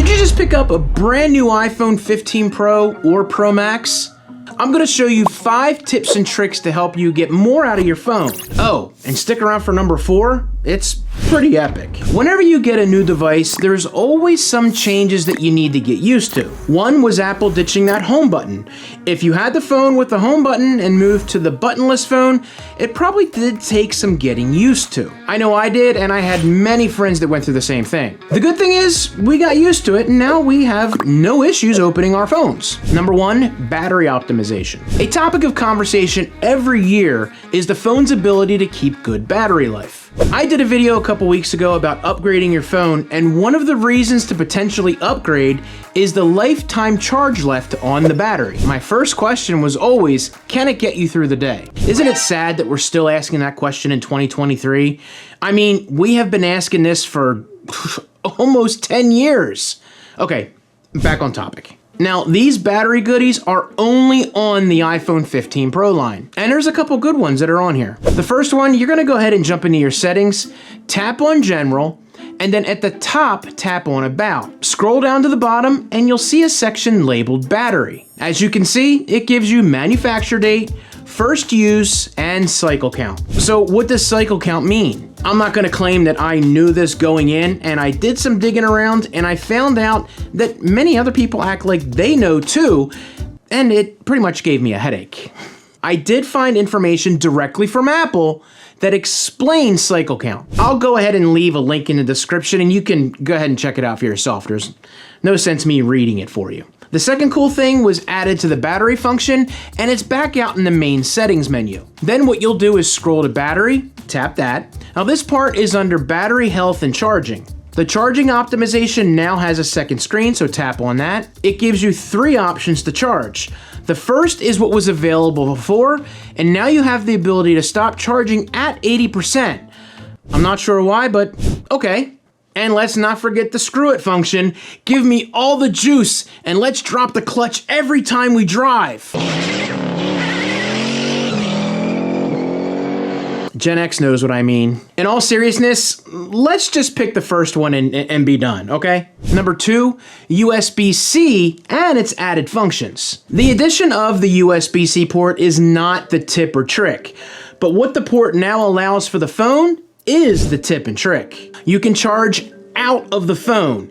Did you just pick up a brand new iPhone 15 Pro or Pro Max? I'm going to show you 5 tips and tricks to help you get more out of your phone. Oh, and stick around for number 4. It's pretty epic. Whenever you get a new device, there's always some changes that you need to get used to. One was Apple ditching that home button. If you had the phone with the home button and moved to the buttonless phone, it probably did take some getting used to. I know I did, and I had many friends that went through the same thing. The good thing is, we got used to it, and now we have no issues opening our phones. Number 1, battery optimization. A topic of conversation every year is the phone's ability to keep good battery life. I did a video a couple weeks ago about upgrading your phone, and one of the reasons to potentially upgrade is the lifetime charge left on the battery. My first question was always, can it get you through the day? Isn't it sad that we're still asking that question in 2023? I mean, we have been asking this for almost 10 years. Okay, back on topic. Now, these battery goodies are only on the iPhone 15 Pro line, and there's a couple good ones that are on here. The first one, you're gonna go ahead and jump into your settings, tap on General, and then at the top, tap on About. Scroll down to the bottom, and you'll see a section labeled Battery. As you can see, it gives you manufacture date, first use, and cycle count. So what does cycle count mean? I'm not gonna claim that I knew this going in, and I did some digging around, and I found out that many other people act like they know too, and it pretty much gave me a headache. I did find information directly from Apple that explains cycle count. I'll go ahead and leave a link in the description, and you can go ahead and check it out for yourself. There's no sense me reading it for you. The second cool thing was added to the battery function, and it's back out in the main settings menu. Then what you'll do is scroll to battery, tap that. Now this part is under battery health and charging. The charging optimization now has a second screen, so tap on that. It gives you 3 options to charge. The first is what was available before, and now you have the ability to stop charging at 80%. I'm not sure why, but okay. And let's not forget the screw it function. Give me all the juice, and let's drop the clutch every time we drive. Gen X knows what I mean. In all seriousness, let's just pick the first one and be done, okay? Number 2, USB-C and its added functions. The addition of the USB-C port is not the tip or trick, but what the port now allows for the phone is the tip and trick. You can charge out of the phone.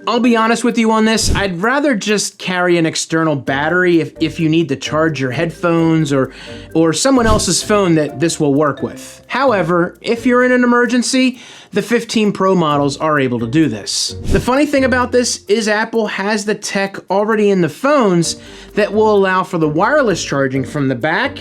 I'll be honest with you on this, I'd rather just carry an external battery if you need to charge your headphones or someone else's phone that this will work with. However, if you're in an emergency, the 15 Pro models are able to do this. The funny thing about this is Apple has the tech already in the phones that will allow for the wireless charging from the back,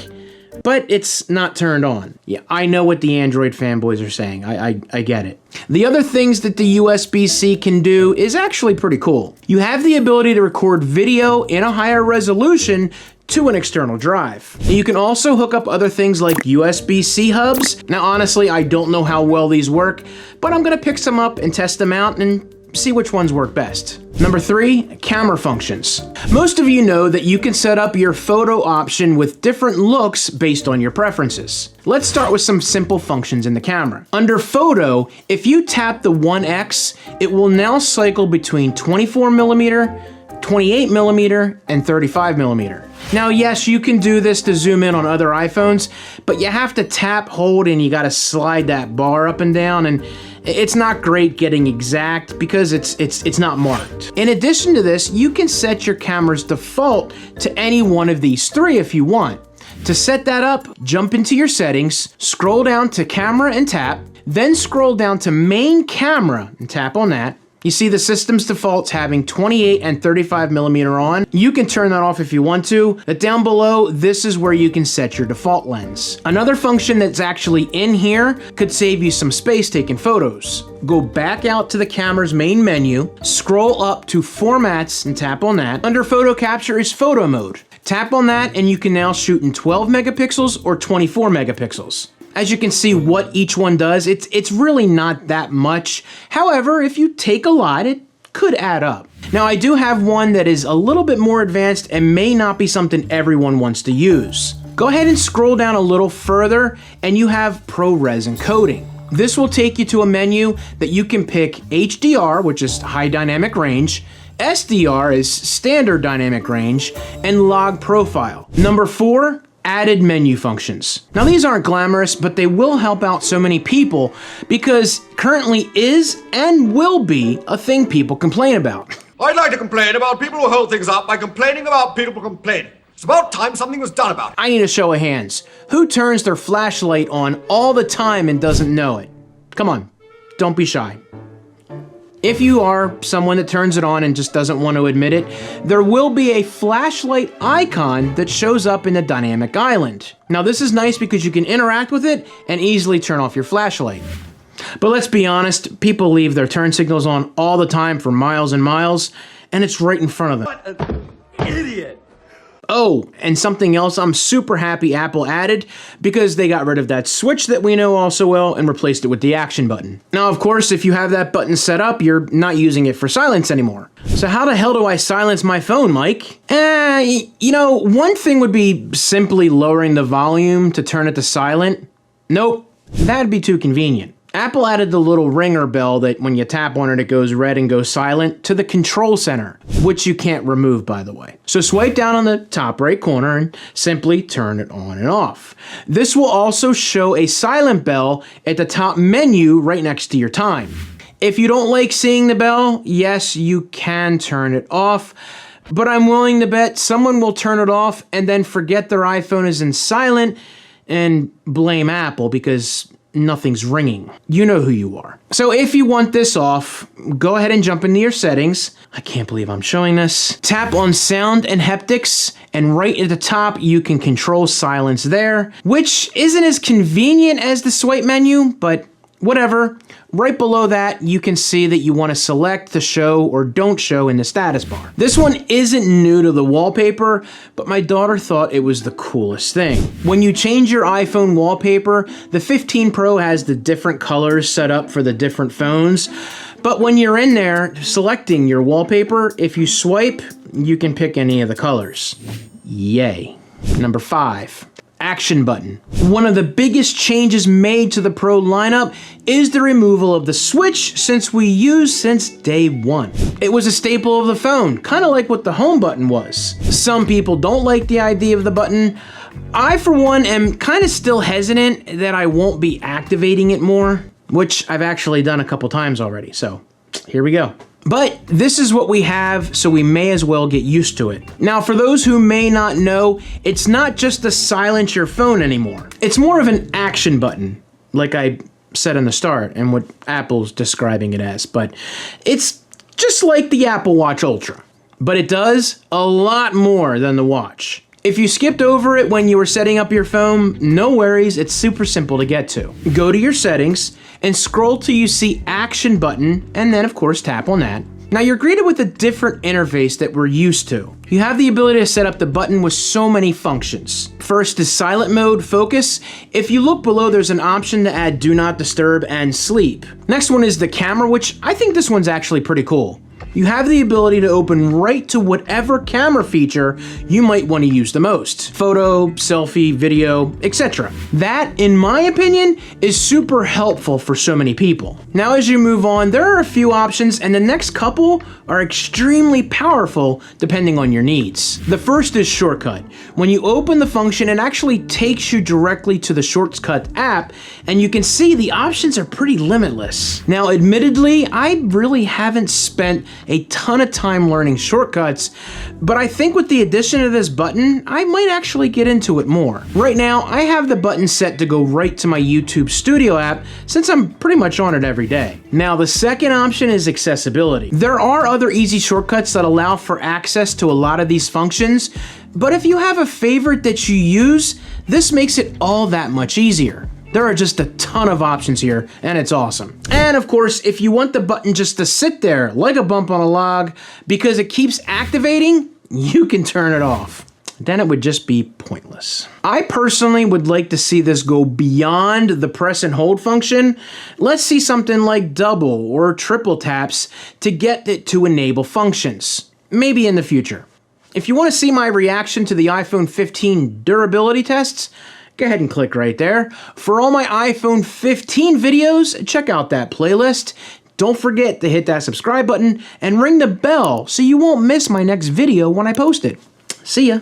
but it's not turned on. Yeah, I know what the Android fanboys are saying. I get it. The other things that the USB-C can do is actually pretty cool. You have the ability to record video in a higher resolution to an external drive. And you can also hook up other things like USB-C hubs. Now, honestly, I don't know how well these work, but I'm gonna pick some up and test them out and see which ones work best. Number 3, camera functions. Most of you know that you can set up your photo option with different looks based on your preferences. Let's start with some simple functions in the camera. Under photo, if you tap the 1x, it will now cycle between 24mm, 28mm, and 35mm. Now, yes, you can do this to zoom in on other iPhones, but you have to tap, hold, and you gotta slide that bar up and down, and it's not great getting exact because it's not marked. In addition to this, you can set your camera's default to any one of these 3 if you want. To set that up, jump into your settings, scroll down to camera and tap, then scroll down to main camera and tap on that. You see the system's defaults having 28 and 35mm on. You can turn that off if you want to, but down below, this is where you can set your default lens. Another function that's actually in here could save you some space taking photos. Go back out to the camera's main menu, scroll up to Formats and tap on that. Under Photo Capture is Photo Mode. Tap on that and you can now shoot in 12 megapixels or 24 megapixels. As you can see what each one does, it's really not that much. However, if you take a lot, it could add up. Now, I do have one that is a little bit more advanced and may not be something everyone wants to use. Go ahead and scroll down a little further and you have ProRes encoding. This will take you to a menu that you can pick HDR, which is high dynamic range, SDR is standard dynamic range, and log profile. Number 4, added menu functions. Now these aren't glamorous, but they will help out so many people because currently is and will be a thing people complain about. I'd like to complain about people who hold things up by complaining about people complaining. It's about time something was done about it. I need a show of hands. Who turns their flashlight on all the time and doesn't know it? Come on, don't be shy. If you are someone that turns it on and just doesn't want to admit it, there will be a flashlight icon that shows up in the dynamic island. Now this is nice because you can interact with it and easily turn off your flashlight. But let's be honest, people leave their turn signals on all the time for miles and miles, and it's right in front of them. What an idiot! Oh, and something else I'm super happy Apple added because they got rid of that switch that we know all so well and replaced it with the action button. Now, of course, if you have that button set up, you're not using it for silence anymore. So how the hell do I silence my phone, Mike? You know, one thing would be simply lowering the volume to turn it to silent. Nope, that'd be too convenient. Apple added the little ringer bell that when you tap on it, it goes red and goes silent to the control center, which you can't remove, by the way. So swipe down on the top right corner and simply turn it on and off. This will also show a silent bell at the top menu right next to your time. If you don't like seeing the bell, yes, you can turn it off, but I'm willing to bet someone will turn it off and then forget their iPhone is in silent and blame Apple because nothing's ringing. You know who you are. So if you want this off, go ahead and jump into your settings. I can't believe I'm showing this. Tap on sound and haptics, and right at the top, you can control silence there, which isn't as convenient as the swipe menu, but whatever. Right below that, you can see that you want to select the show or don't show in the status bar. This one isn't new to the wallpaper, but my daughter thought it was the coolest thing. When you change your iPhone wallpaper, the 15 Pro has the different colors set up for the different phones, but when you're in there selecting your wallpaper, if you swipe, you can pick any of the colors. Yay. Number 5. Action button. One of the biggest changes made to the Pro lineup is the removal of the switch since we used since day one. It was a staple of the phone, kind of like what the home button was. Some people don't like the idea of the button. I, for one, am kind of still hesitant that I won't be activating it more, which I've actually done a couple times already, so here we go. But this is what we have, so we may as well get used to it. Now, for those who may not know, it's not just to silence your phone anymore. It's more of an action button, like I said in the start, and what Apple's describing it as. But it's just like the Apple Watch Ultra, but it does a lot more than the watch. If you skipped over it when you were setting up your phone, no worries, it's super simple to get to. Go to your settings and scroll till you see action button, and then of course tap on that. Now you're greeted with a different interface that we're used to. You have the ability to set up the button with so many functions. First is silent mode, focus. If you look below, there's an option to add do not disturb and sleep. Next one is the camera, which I think this one's actually pretty cool. You have the ability to open right to whatever camera feature you might want to use the most. Photo, selfie, video, etc. That, in my opinion, is super helpful for so many people. Now as you move on, there are a few options, and the next couple are extremely powerful depending on your needs. The first is shortcut. When you open the function, it actually takes you directly to the Shortcut app, and you can see the options are pretty limitless. Now admittedly, I really haven't spent a ton of time learning shortcuts, but I think with the addition of this button, I might actually get into it more. Right now, I have the button set to go right to my YouTube Studio app since I'm pretty much on it every day. Now, the second option is accessibility. There are other easy shortcuts that allow for access to a lot of these functions, but if you have a favorite that you use, this makes it all that much easier. There are just a ton of options here, and it's awesome. And of course, if you want the button just to sit there like a bump on a log because it keeps activating, you can turn it off. Then it would just be pointless. I personally would like to see this go beyond the press and hold function. Let's see something like double or triple taps to get it to enable functions. Maybe in the future. If you want to see my reaction to the iPhone 15 durability tests, go ahead and click right there. For all my iPhone 15 videos, check out that playlist. Don't forget to hit that subscribe button and ring the bell so you won't miss my next video when I post it. See ya.